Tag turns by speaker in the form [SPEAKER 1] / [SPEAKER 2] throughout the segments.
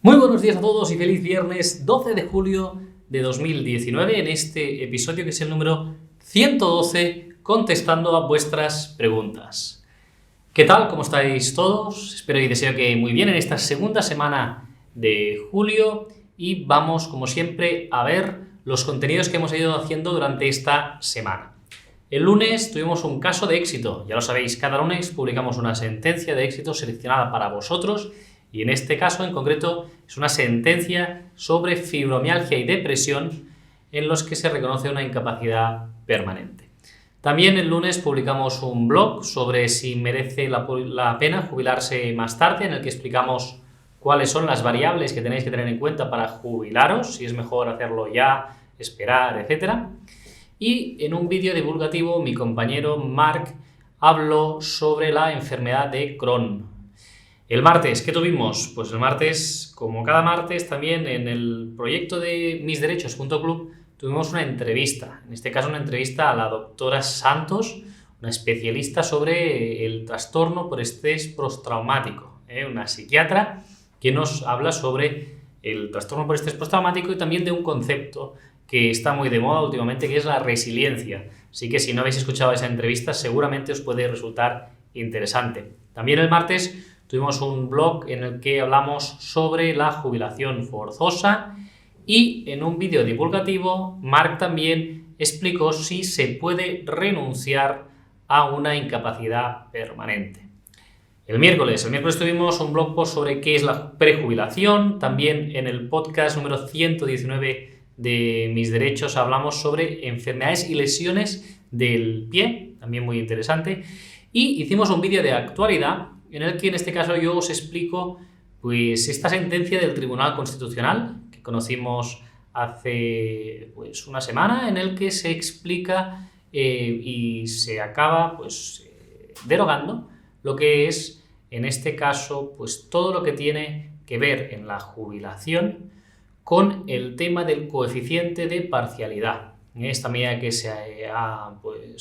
[SPEAKER 1] Muy buenos días a todos y feliz viernes 12 de julio de 2019 en este episodio que es el número 112 contestando a vuestras preguntas. ¿Qué tal? ¿Cómo estáis todos? Espero y deseo que muy bien en esta segunda semana de julio y vamos como siempre a ver los contenidos que hemos ido haciendo durante esta semana. El lunes tuvimos un caso de éxito, ya lo sabéis, cada lunes publicamos una sentencia de éxito seleccionada para vosotros. Y en este caso, en concreto, es una sentencia sobre fibromialgia y depresión en los que se reconoce una incapacidad permanente. También el lunes publicamos un blog sobre si merece la pena jubilarse más tarde, en el que explicamos cuáles son las variables que tenéis que tener en cuenta para jubilaros, si es mejor hacerlo ya, esperar, etc. Y en un vídeo divulgativo, mi compañero Marc habló sobre la enfermedad de Crohn. El martes, ¿qué tuvimos? Pues el martes, como cada martes, también en el proyecto de misderechos.club tuvimos una entrevista. En este caso, una entrevista a la doctora Santos, una especialista sobre el trastorno por estrés postraumático, una psiquiatra que nos habla sobre el trastorno por estrés postraumático y también de un concepto que está muy de moda últimamente, que es la resiliencia. Así que si no habéis escuchado esa entrevista, seguramente os puede resultar interesante. También el martes tuvimos un blog en el que hablamos sobre la jubilación forzosa y en un vídeo divulgativo Marc también explicó si se puede renunciar a una incapacidad permanente. El miércoles tuvimos un blog post sobre qué es la prejubilación. También en el podcast número 119 de Mis Derechos hablamos sobre enfermedades y lesiones del pie, también muy interesante. Y hicimos un vídeo de actualidad en el que en este caso yo os explico pues esta sentencia del Tribunal Constitucional que conocimos hace una semana, en el que se explica y se acaba derogando lo que es en este caso pues todo lo que tiene que ver en la jubilación con el tema del coeficiente de parcialidad. Esta medida que se ha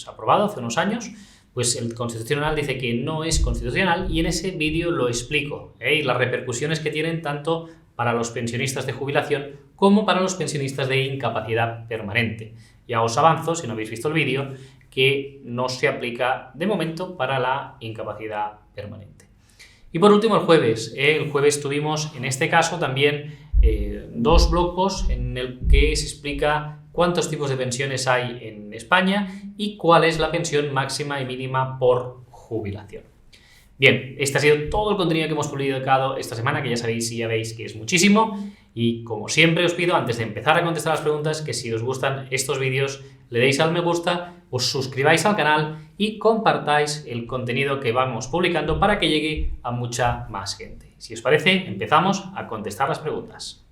[SPEAKER 1] aprobado hace unos años, pues el Constitucional dice que no es constitucional y en ese vídeo lo explico, y las repercusiones que tienen tanto para los pensionistas de jubilación como para los pensionistas de incapacidad permanente. Ya os avanzo, si no habéis visto el vídeo, que no se aplica de momento para la incapacidad permanente. Y por último el jueves tuvimos en este caso también dos blog posts en el que se explica cuántos tipos de pensiones hay en España y cuál es la pensión máxima y mínima por jubilación. Bien, este ha sido todo el contenido que hemos publicado esta semana, que ya sabéis y ya veis que es muchísimo. Y como siempre os pido, antes de empezar a contestar las preguntas, que si os gustan estos vídeos le deis al me gusta, os suscribáis al canal y compartáis el contenido que vamos publicando para que llegue a mucha más gente. Si os parece, empezamos a contestar las preguntas.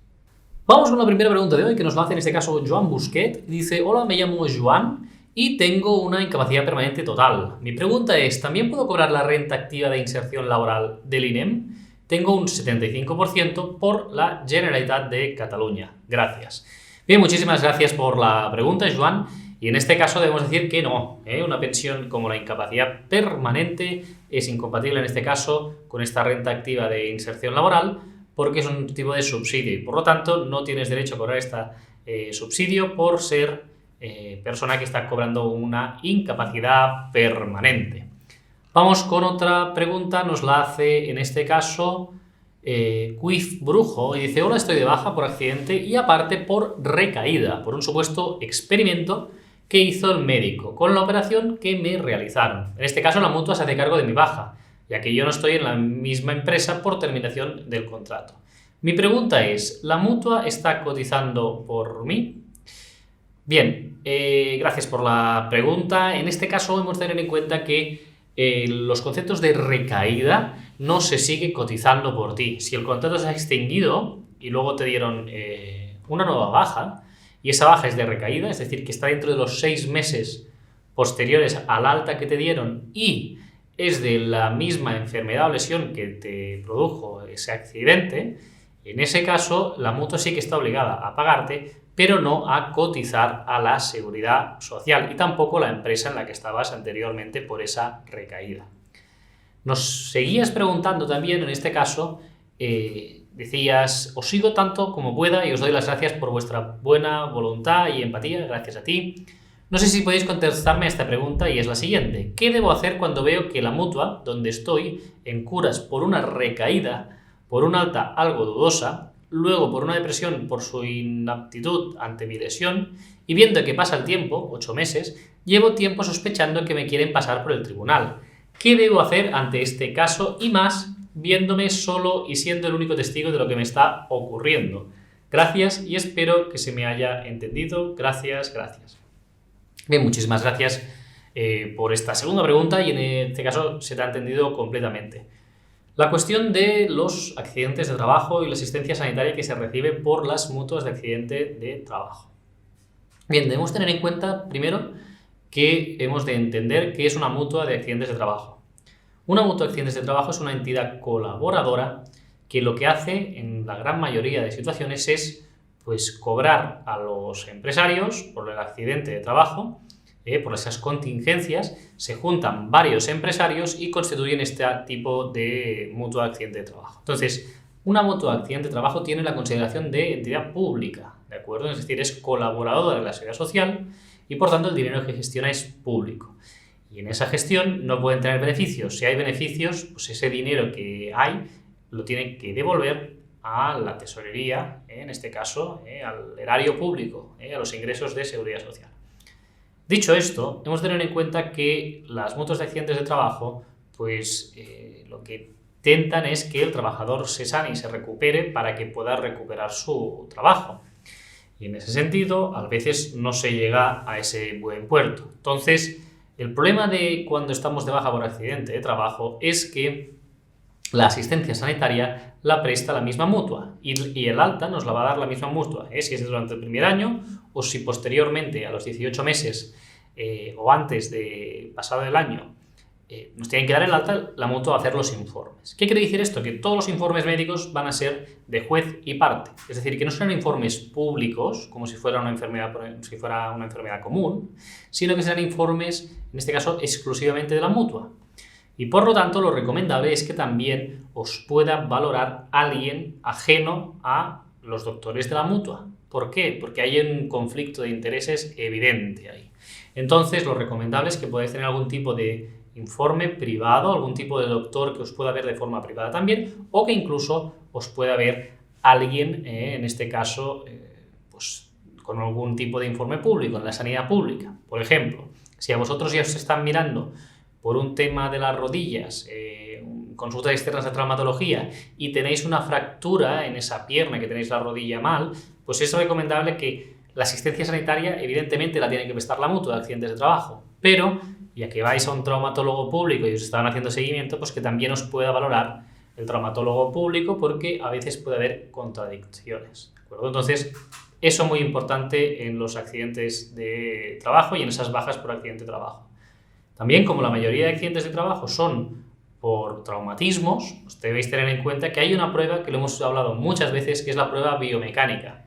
[SPEAKER 1] Vamos con la primera pregunta de hoy, que nos la hace en este caso Joan Busquet. Dice: hola, me llamo Joan y tengo una incapacidad permanente total. Mi pregunta es, ¿también puedo cobrar la renta activa de inserción laboral del INEM? Tengo un 75% por la Generalitat de Cataluña. Gracias. Bien, muchísimas gracias por la pregunta, Joan. Y en este caso debemos decir que no. Una pensión como la incapacidad permanente es incompatible en este caso con esta renta activa de inserción laboral, porque es un tipo de subsidio y por lo tanto no tienes derecho a cobrar este subsidio por ser persona que está cobrando una incapacidad permanente. Vamos con otra pregunta, nos la hace en este caso Quif Brujo y dice: hola, estoy de baja por accidente y aparte por recaída, por un supuesto experimento que hizo el médico con la operación que me realizaron. En este caso la mutua se hace cargo de mi baja, ya que yo no estoy en la misma empresa por terminación del contrato. Mi pregunta es, ¿la mutua está cotizando por mí? Bien, gracias por la pregunta. En este caso hemos de tener en cuenta que los conceptos de recaída no se sigue cotizando por ti. Si el contrato se ha extinguido y luego te dieron una nueva baja, y esa baja es de recaída, es decir, que está dentro de los 6 meses posteriores al alta que te dieron y es de la misma enfermedad o lesión que te produjo ese accidente, en ese caso la mutua sí que está obligada a pagarte, pero no a cotizar a la seguridad social y tampoco la empresa en la que estabas anteriormente por esa recaída. Nos seguías preguntando también en este caso decías, os sigo tanto como pueda y os doy las gracias por vuestra buena voluntad y empatía, gracias a ti. No sé si podéis contestarme a esta pregunta y es la siguiente. ¿Qué debo hacer cuando veo que la mutua, donde estoy, en curas por una recaída, por una alta algo dudosa, luego por una depresión por su inaptitud ante mi lesión, y viendo que pasa el tiempo, 8 meses, llevo tiempo sospechando que me quieren pasar por el tribunal? ¿Qué debo hacer ante este caso y más viéndome solo y siendo el único testigo de lo que me está ocurriendo? Gracias y espero que se me haya entendido. Gracias. Bien, muchísimas gracias por esta segunda pregunta y en este caso se te ha entendido completamente. La cuestión de los accidentes de trabajo y la asistencia sanitaria que se recibe por las mutuas de accidente de trabajo. Bien, debemos tener en cuenta primero que hemos de entender qué es una mutua de accidentes de trabajo. Una mutua de accidentes de trabajo es una entidad colaboradora que lo que hace en la gran mayoría de situaciones es cobrar a los empresarios por el accidente de trabajo, por esas contingencias, se juntan varios empresarios y constituyen este tipo de mutua de accidente de trabajo. Entonces, una mutua de accidente de trabajo tiene la consideración de entidad pública, ¿de acuerdo? Es decir, es colaboradora de la seguridad social y, por tanto, el dinero que gestiona es público. Y en esa gestión no pueden tener beneficios. Si hay beneficios, pues ese dinero que hay lo tienen que devolver a la tesorería, en este caso, al erario público, a los ingresos de seguridad social. Dicho esto, hemos de tener en cuenta que las mutuas de accidentes de trabajo, lo que intentan es que el trabajador se sane y se recupere para que pueda recuperar su trabajo. Y en ese sentido, a veces no se llega a ese buen puerto. Entonces, el problema de cuando estamos de baja por accidente de trabajo es que la asistencia sanitaria la presta la misma mutua y el alta nos la va a dar la misma mutua, si es durante el primer año o si posteriormente a los 18 meses o antes de pasado el año nos tienen que dar el alta, la mutua va a hacer los informes. ¿Qué quiere decir esto? Que todos los informes médicos van a ser de juez y parte, es decir, que no serán informes públicos como si fuera una enfermedad común, sino que serán informes, en este caso, exclusivamente de la mutua. Y por lo tanto, lo recomendable es que también os pueda valorar alguien ajeno a los doctores de la mutua. ¿Por qué? Porque hay un conflicto de intereses evidente ahí. Entonces, lo recomendable es que podáis tener algún tipo de informe privado, algún tipo de doctor que os pueda ver de forma privada también, o que incluso os pueda ver alguien, en este caso, con algún tipo de informe público, en la sanidad pública. Por ejemplo, si a vosotros ya os están mirando por un tema de las rodillas, consultas externas de traumatología y tenéis una fractura en esa pierna, que tenéis la rodilla mal, pues es recomendable que la asistencia sanitaria evidentemente la tiene que prestar la mutua de accidentes de trabajo, pero ya que vais a un traumatólogo público y os están haciendo seguimiento, pues que también os pueda valorar el traumatólogo público porque a veces puede haber contradicciones, ¿de acuerdo? Entonces, eso es muy importante en los accidentes de trabajo y en esas bajas por accidente de trabajo. También, como la mayoría de accidentes de trabajo son por traumatismos, pues debéis tener en cuenta que hay una prueba que lo hemos hablado muchas veces, que es la prueba biomecánica.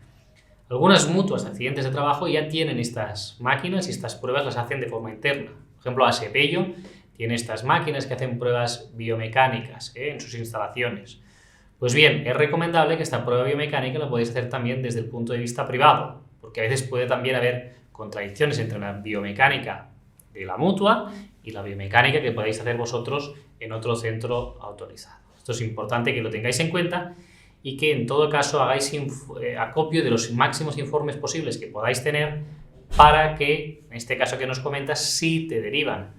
[SPEAKER 1] Algunas mutuas de accidentes de trabajo ya tienen estas máquinas y estas pruebas las hacen de forma interna. Por ejemplo, Asepello tiene estas máquinas que hacen pruebas biomecánicas en sus instalaciones. Pues bien, es recomendable que esta prueba biomecánica la podéis hacer también desde el punto de vista privado, porque a veces puede también haber contradicciones entre la biomecánica de la mutua y la biomecánica que podéis hacer vosotros en otro centro autorizado. Esto es importante que lo tengáis en cuenta y que en todo caso hagáis acopio de los máximos informes posibles que podáis tener para que, en este caso que nos comentas, si te derivan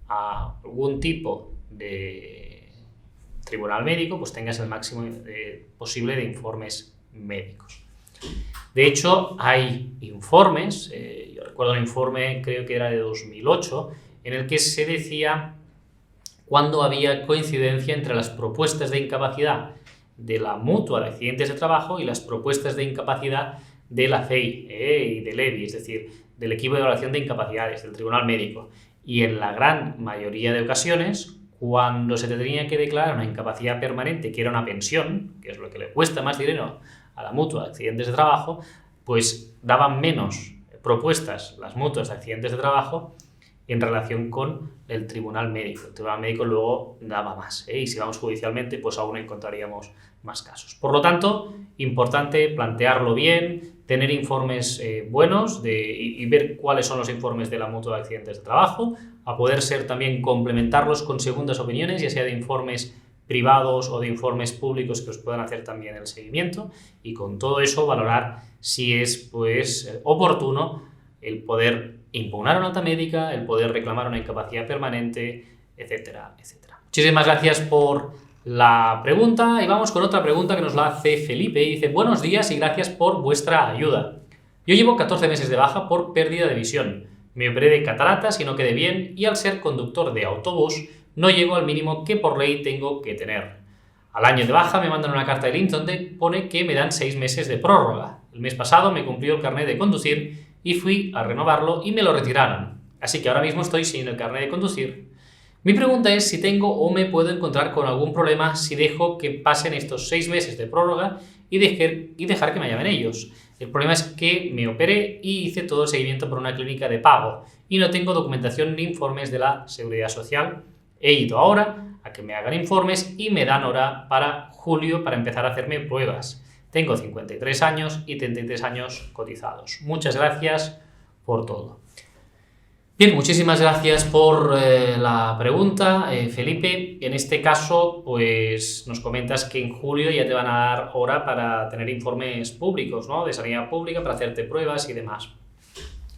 [SPEAKER 1] a algún tipo de tribunal médico, pues tengas el máximo posible de informes médicos. De hecho, hay informes, yo recuerdo un informe, creo que era de 2008, en el que se decía cuando había coincidencia entre las propuestas de incapacidad de la mutua de accidentes de trabajo y las propuestas de incapacidad de la CEI y del EBI, es decir, del equipo de evaluación de incapacidades, del tribunal médico. Y en la gran mayoría de ocasiones, cuando se te tenía que declarar una incapacidad permanente, que era una pensión, que es lo que le cuesta más dinero a la mutua de accidentes de trabajo, pues daban menos propuestas las mutuas de accidentes de trabajo en relación con el tribunal médico. El tribunal médico luego daba más, y si vamos judicialmente, pues aún encontraríamos más casos. Por lo tanto, importante plantearlo bien, tener informes buenos y ver cuáles son los informes de la mutua de accidentes de trabajo, a poder ser también complementarlos con segundas opiniones, ya sea de informes privados o de informes públicos que os puedan hacer también el seguimiento, y con todo eso valorar si es oportuno el poder impugnar una alta médica, el poder reclamar una incapacidad permanente, etcétera, etcétera. Muchísimas gracias por la pregunta y vamos con otra pregunta que nos la hace Felipe y dice: buenos días y gracias por vuestra ayuda. Yo llevo 14 meses de baja por pérdida de visión. Me operé de cataratas y no quedé bien, y al ser conductor de autobús no llego al mínimo que por ley tengo que tener. Al año de baja me mandan una carta del INS donde pone que me dan 6 meses de prórroga. El mes pasado me cumplió el carnet de conducir y fui a renovarlo y me lo retiraron. Así que ahora mismo estoy sin el carnet de conducir. Mi pregunta es si tengo o me puedo encontrar con algún problema si dejo que pasen estos 6 meses de prórroga y dejar que me llamen ellos. El problema es que me operé y hice todo el seguimiento por una clínica de pago y no tengo documentación ni informes de la Seguridad Social. He ido ahora a que me hagan informes y me dan hora para julio para empezar a hacerme pruebas. Tengo 53 años y 33 años cotizados. Muchas gracias por todo. Bien, muchísimas gracias por la pregunta, Felipe. En este caso, pues nos comentas que en julio ya te van a dar hora para tener informes públicos, ¿no? De sanidad pública, para hacerte pruebas y demás.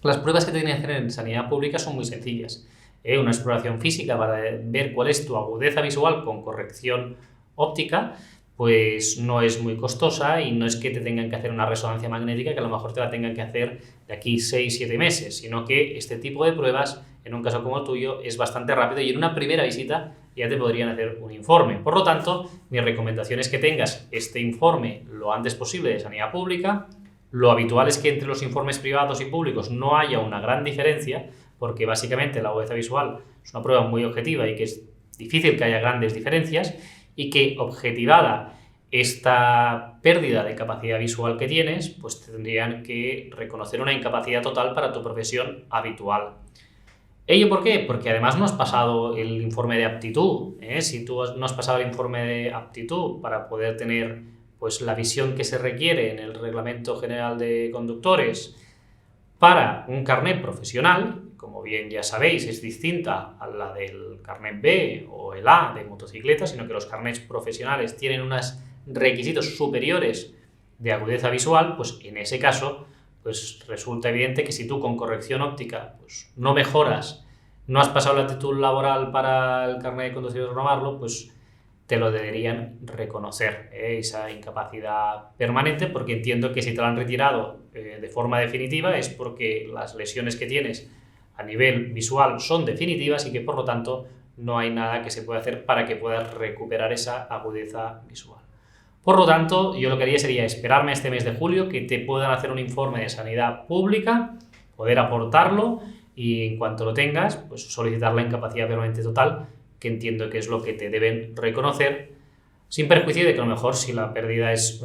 [SPEAKER 1] Las pruebas que te tienen que hacer en sanidad pública son muy sencillas. Una exploración física para ver cuál es tu agudeza visual con corrección óptica, pues no es muy costosa y no es que te tengan que hacer una resonancia magnética que a lo mejor te la tengan que hacer de aquí 6-7 meses, sino que este tipo de pruebas, en un caso como el tuyo, es bastante rápido y en una primera visita ya te podrían hacer un informe. Por lo tanto, mi recomendación es que tengas este informe lo antes posible de sanidad pública. Lo habitual es que entre los informes privados y públicos no haya una gran diferencia, porque básicamente la agudeza visual es una prueba muy objetiva y que es difícil que haya grandes diferencias, y que objetivada esta pérdida de capacidad visual que tienes, pues tendrían que reconocer una incapacidad total para tu profesión habitual. ¿Ello por qué? Porque además no has pasado el informe de aptitud, Si tú no has pasado el informe de aptitud para poder tener pues la visión que se requiere en el Reglamento General de Conductores para un carnet profesional, como bien ya sabéis, es distinta a la del carnet B o el A de motocicleta, sino que los carnets profesionales tienen unos requisitos superiores de agudeza visual, pues en ese caso pues resulta evidente que si tú con corrección óptica pues no mejoras, no has pasado la aptitud laboral para el carnet de conducir y renovarlo, pues te lo deberían reconocer, esa incapacidad permanente, porque entiendo que si te lo han retirado de forma definitiva es porque las lesiones que tienes a nivel visual son definitivas y que por lo tanto no hay nada que se pueda hacer para que puedas recuperar esa agudeza visual. Por lo tanto, yo lo que haría sería esperarme este mes de julio que te puedan hacer un informe de sanidad pública, poder aportarlo y en cuanto lo tengas, pues solicitar la incapacidad permanente total, que entiendo que es lo que te deben reconocer, sin perjuicio de que a lo mejor si la pérdida es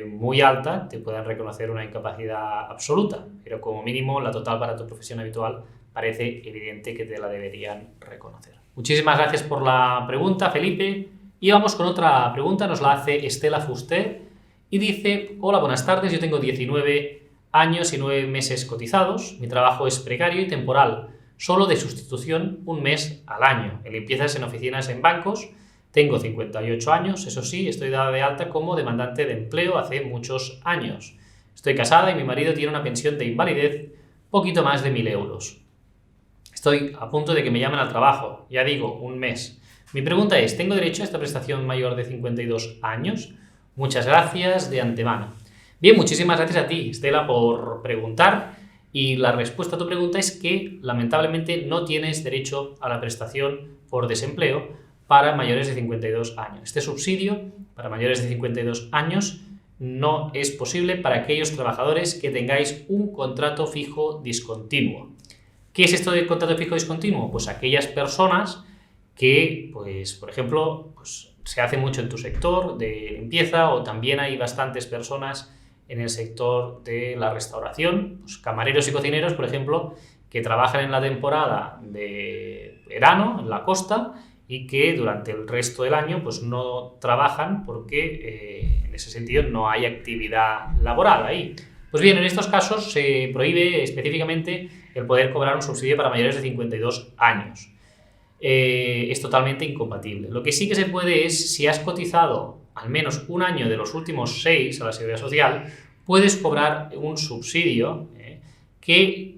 [SPEAKER 1] muy alta te puedan reconocer una incapacidad absoluta, pero como mínimo la total para tu profesión habitual parece evidente que te la deberían reconocer. Muchísimas gracias por la pregunta, Felipe. Y vamos con otra pregunta, nos la hace Estela Fuster y dice: hola, buenas tardes, yo tengo 19 años y 9 meses cotizados, mi trabajo es precario y temporal, solo de sustitución un mes al año, en limpiezas en oficinas en bancos, tengo 58 años, eso sí, estoy dada de alta como demandante de empleo hace muchos años, estoy casada y mi marido tiene una pensión de invalidez poquito más de 1.000 euros. Estoy a punto de que me llamen al trabajo, ya digo, un mes. Mi pregunta es, ¿tengo derecho a esta prestación mayor de 52 años? Muchas gracias de antemano. Bien, muchísimas gracias a ti, Estela, por preguntar. Y la respuesta a tu pregunta es que, lamentablemente, no tienes derecho a la prestación por desempleo para mayores de 52 años. Este subsidio para mayores de 52 años no es posible para aquellos trabajadores que tengáis un contrato fijo discontinuo. ¿Qué es esto de contrato fijo discontinuo? Pues aquellas personas que, pues, por ejemplo, pues, se hace mucho en tu sector de limpieza, o también hay bastantes personas en el sector de la restauración, pues, camareros y cocineros, por ejemplo, que trabajan en la temporada de verano en la costa y que durante el resto del año pues no trabajan porque en ese sentido no hay actividad laboral ahí. Pues bien, en estos casos se prohíbe específicamente el poder cobrar un subsidio para mayores de 52 años. Es totalmente incompatible. Lo que sí que se puede es, si has cotizado al menos un año de los últimos 6 a la Seguridad Social, puedes cobrar un subsidio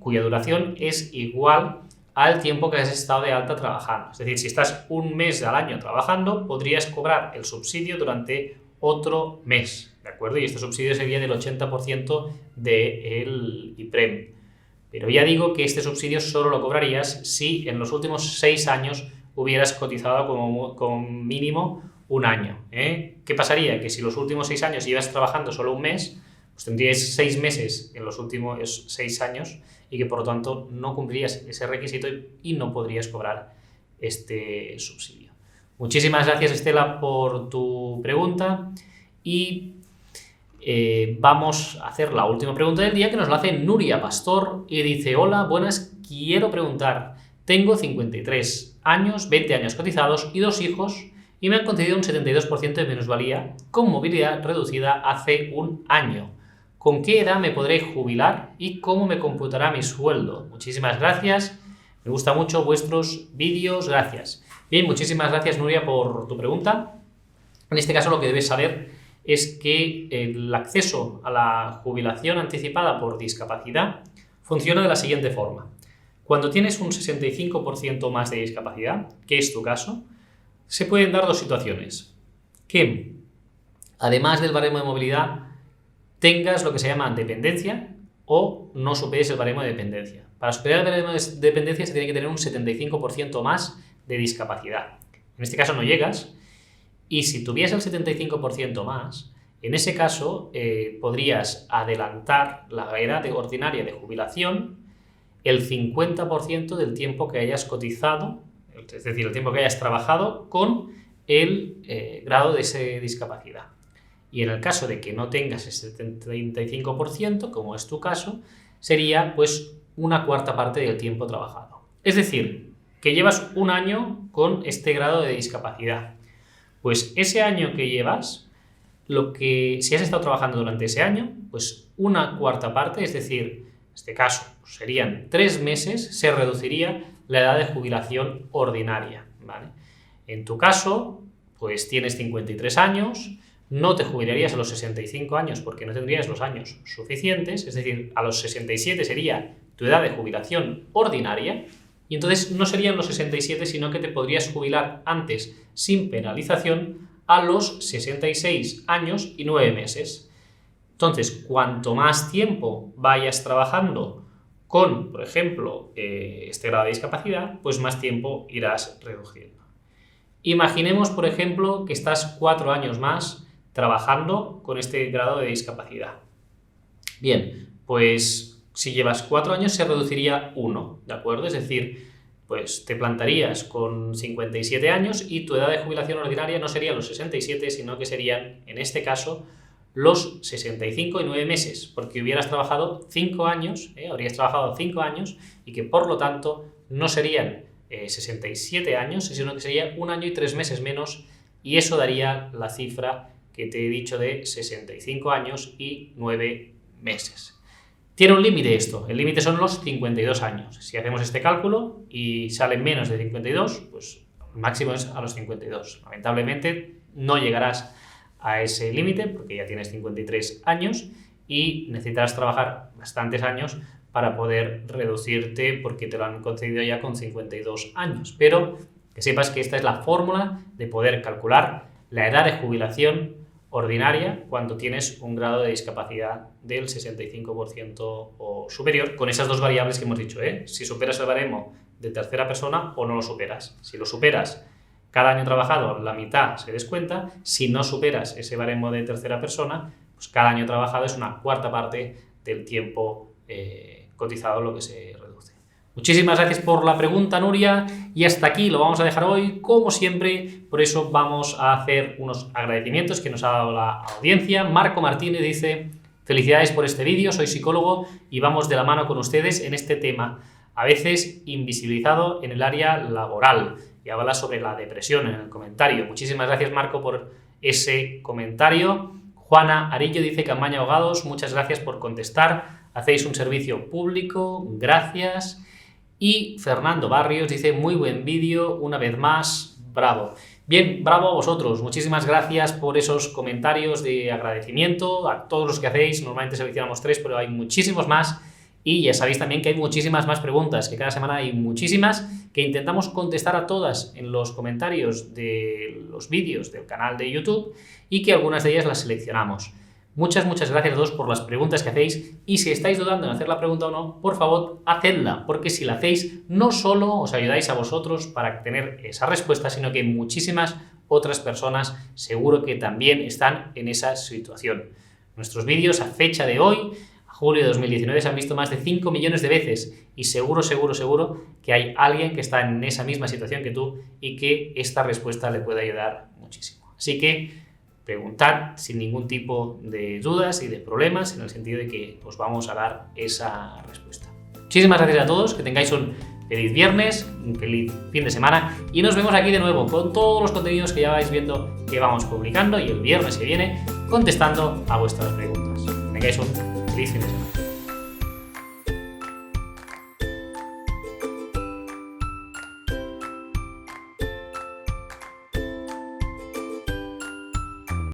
[SPEAKER 1] cuya duración es igual al tiempo que has estado de alta trabajando. Es decir, si estás un mes al año trabajando, podrías cobrar el subsidio durante otro mes, ¿de acuerdo? Y este subsidio sería del 80% del IPREM. Pero ya digo que este subsidio solo lo cobrarías si en los últimos 6 años hubieras cotizado como mínimo un año. ¿Qué pasaría? Que si los últimos 6 años llevas trabajando solo un mes, pues tendrías 6 meses en los últimos 6 años y que por lo tanto no cumplirías ese requisito y no podrías cobrar este subsidio. Muchísimas gracias, Estela, por tu pregunta y vamos a hacer la última pregunta del día, que nos la hace Nuria Pastor y dice: hola, buenas, quiero preguntar, tengo 53 años, 20 años cotizados y 2 hijos y me han concedido un 72% de minusvalía con movilidad reducida hace un año. ¿Con qué edad me podré jubilar y cómo me computará mi sueldo? Muchísimas gracias, me gustan mucho vuestros vídeos, gracias. Bien, muchísimas gracias, Nuria, por tu pregunta. En este caso lo que debes saber es que el acceso a la jubilación anticipada por discapacidad funciona de la siguiente forma. Cuando tienes un 65% más de discapacidad, que es tu caso, se pueden dar 2 situaciones. Que, además del baremo de movilidad, tengas lo que se llama dependencia o no superes el baremo de dependencia. Para superar el baremo de dependencia se tiene que tener un 75% más de discapacidad. En este caso no llegas, y si tuvieras el 75% más, en ese caso podrías adelantar la edad ordinaria de jubilación el 50% del tiempo que hayas cotizado, es decir, el tiempo que hayas trabajado con el grado de esa discapacidad. Y en el caso de que no tengas ese 75%, como es tu caso, sería pues una cuarta parte del tiempo trabajado. Es decir, que llevas un año con este grado de discapacidad. Pues ese año que llevas, si has estado trabajando durante ese año, pues una cuarta parte, es decir, en este caso serían 3 meses, se reduciría la edad de jubilación ordinaria, ¿vale? En tu caso, pues tienes 53 años, no te jubilarías a los 65 años porque no tendrías los años suficientes, es decir, a los 67 sería tu edad de jubilación ordinaria y entonces no serían los 67, sino que te podrías jubilar antes sin penalización a los 66 años y 9 meses. Entonces, cuanto más tiempo vayas trabajando con, por ejemplo, este grado de discapacidad, pues más tiempo irás reduciendo. Imaginemos, por ejemplo, que estás 4 años más trabajando con este grado de discapacidad. Bien, pues si llevas 4 años se reduciría 1, ¿de acuerdo? Es decir, pues te plantarías con 57 años y tu edad de jubilación ordinaria no serían los 67, sino que serían, en este caso, los 65 y 9 meses, porque hubieras trabajado 5 años, habrías trabajado 5 años y que por lo tanto no serían 67 años, sino que sería 1 año y 3 meses menos y eso daría la cifra que te he dicho de 65 años y 9 meses. Tiene un límite esto, el límite son los 52 años. Si hacemos este cálculo y salen menos de 52, pues el máximo es a los 52. Lamentablemente no llegarás a ese límite porque ya tienes 53 años y necesitarás trabajar bastantes años para poder reducirte porque te lo han concedido ya con 52 años. Pero que sepas que esta es la fórmula de poder calcular la edad de jubilación ordinaria cuando tienes un grado de discapacidad del 65% o superior, con esas 2 variables que hemos dicho, si superas el baremo de tercera persona o no lo superas. Si lo superas, cada año trabajado la mitad se descuenta. Si no superas ese baremo de tercera persona, pues cada año trabajado es una cuarta parte del tiempo cotizado lo que se reduce. Muchísimas gracias por la pregunta, Nuria, y hasta aquí lo vamos a dejar hoy, como siempre. Por eso vamos a hacer unos agradecimientos que nos ha dado la audiencia. Marco Martínez dice: felicidades por este vídeo, soy psicólogo y vamos de la mano con ustedes en este tema. a veces invisibilizado en el área laboral. Y habla sobre la depresión en el comentario. Muchísimas gracias, Marco, por ese comentario. Juana Arillo dice: Campaña Abogados, muchas gracias por contestar. Hacéis un servicio público, gracias. Y Fernando Barrios dice: muy buen vídeo, una vez más, bravo. Bien, bravo a vosotros. Muchísimas gracias por esos comentarios de agradecimiento a todos los que hacéis. Normalmente seleccionamos 3, pero hay muchísimos más. Y ya sabéis también que hay muchísimas más preguntas, que cada semana hay muchísimas, que intentamos contestar a todas en los comentarios de los vídeos del canal de YouTube y que algunas de ellas las seleccionamos. Muchas gracias a todos por las preguntas que hacéis y si estáis dudando en hacer la pregunta o no, por favor, hacedla, porque si la hacéis no solo os ayudáis a vosotros para tener esa respuesta, sino que muchísimas otras personas seguro que también están en esa situación. Nuestros vídeos a fecha de hoy, julio de 2019, se han visto más de 5 millones de veces y seguro que hay alguien que está en esa misma situación que tú y que esta respuesta le puede ayudar muchísimo. Así que preguntad sin ningún tipo de dudas y de problemas, en el sentido de que os vamos a dar esa respuesta. Muchísimas gracias a todos, que tengáis un feliz viernes, un feliz fin de semana y nos vemos aquí de nuevo con todos los contenidos que ya vais viendo que vamos publicando y el viernes que viene contestando a vuestras preguntas. Que tengáis un feliz fin de semana.